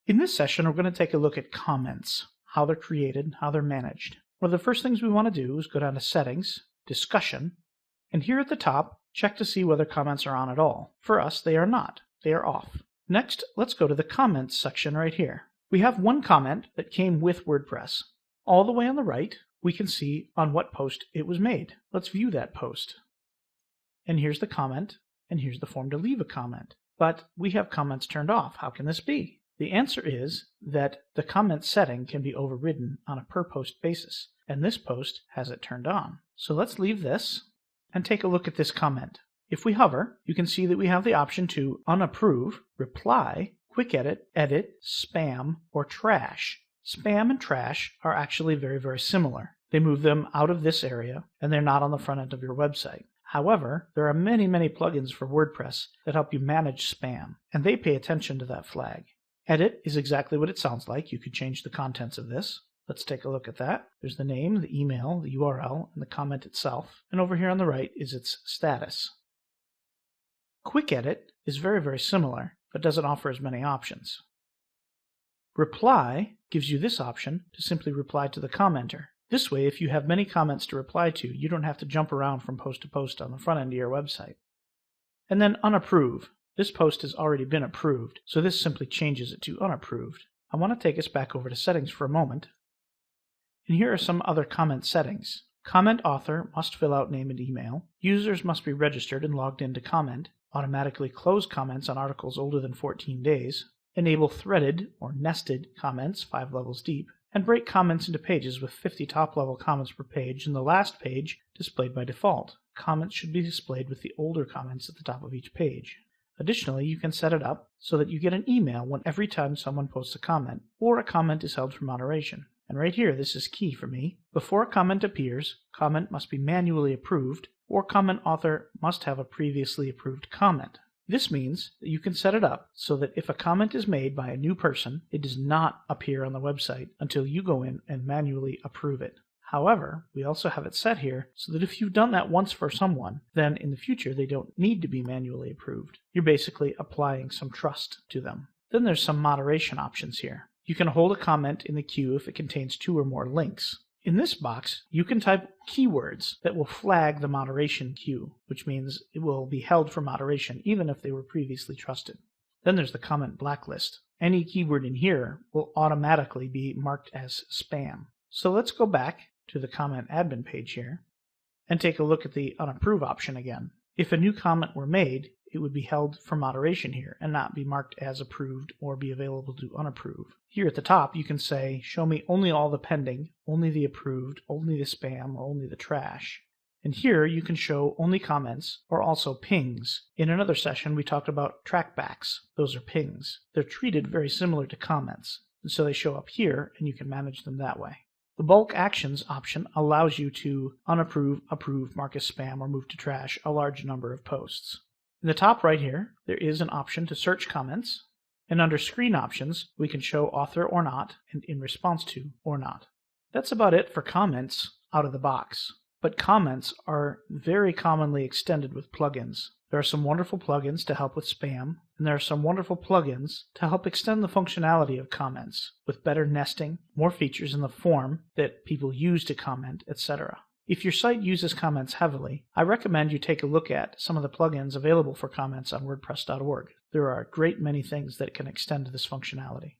In this session, we're going to take a look at comments, how they're created, how they're managed. One of the first things we want to do is go down to Settings, Discussion, and here at the top, check to see whether comments are on at all. For us, they are not. They are off. Next, let's go to the Comments section right here. We have one comment that came with WordPress. All the way on the right, we can see on what post it was made. Let's view that post. And here's the comment, and here's the form to leave a comment. But we have comments turned off. How can this be? The answer is that the comment setting can be overridden on a per post basis, and this post has it turned on. So let's leave this and take a look at this comment. If we hover, you can see that we have the option to unapprove, reply, quick edit, edit, spam, or trash. Spam and trash are actually very similar. They move them out of this area, and they're not on the front end of your website. However, there are many plugins for WordPress that help you manage spam, and they pay attention to that flag. Edit is exactly what it sounds like. You could change the contents of this. Let's take a look at that. There's the name, the email, the URL, and the comment itself. And over here on the right is its status. Quick edit is very similar, but doesn't offer as many options. Reply gives you this option to simply reply to the commenter. This way, if you have many comments to reply to, you don't have to jump around from post to post on the front end of your website. And then unapprove. This post has already been approved, so this simply changes it to unapproved. I want to take us back over to settings for a moment. And here are some other comment settings. Comment author must fill out name and email. Users must be registered and logged in to comment. Automatically close comments on articles older than 14 days. Enable threaded or nested comments 5 levels deep. And break comments into pages with 50 top-level comments per page, and the last page displayed by default. Comments should be displayed with the older comments at the top of each page. Additionally, you can set it up so that you get an email every time someone posts a comment, or a comment is held for moderation. And right here, this is key for me. Before a comment appears, comment must be manually approved, or comment author must have a previously approved comment. This means that you can set it up so that if a comment is made by a new person, it does not appear on the website until you go in and manually approve it. However, we also have it set here so that if you've done that once for someone, then in the future they don't need to be manually approved. You're basically applying some trust to them. Then there's some moderation options here. You can hold a comment in the queue if it contains 2 or more links. In this box, you can type keywords that will flag the moderation queue, which means it will be held for moderation even if they were previously trusted. Then there's the comment blacklist. Any keyword in here will automatically be marked as spam. So let's go back to the comment admin page here and take a look at the unapprove option again. If a new comment were made, it would be held for moderation here and not be marked as approved or be available to unapprove. Here at the top, you can say, show me only all the pending, only the approved, only the spam, or only the trash. And here you can show only comments or also pings. In another session, we talked about trackbacks. Those are pings. They're treated very similar to comments, and so they show up here and you can manage them that way. The bulk actions option allows you to unapprove, approve, mark as spam, or move to trash a large number of posts. In the top right here, there is an option to search comments, and under screen options, we can show author or not, and in response to or not. That's about it for comments out of the box. But comments are very commonly extended with plugins. There are some wonderful plugins to help with spam, and there are some wonderful plugins to help extend the functionality of comments with better nesting, more features in the form that people use to comment, etc. If your site uses comments heavily, I recommend you take a look at some of the plugins available for comments on WordPress.org. There are a great many things that can extend this functionality.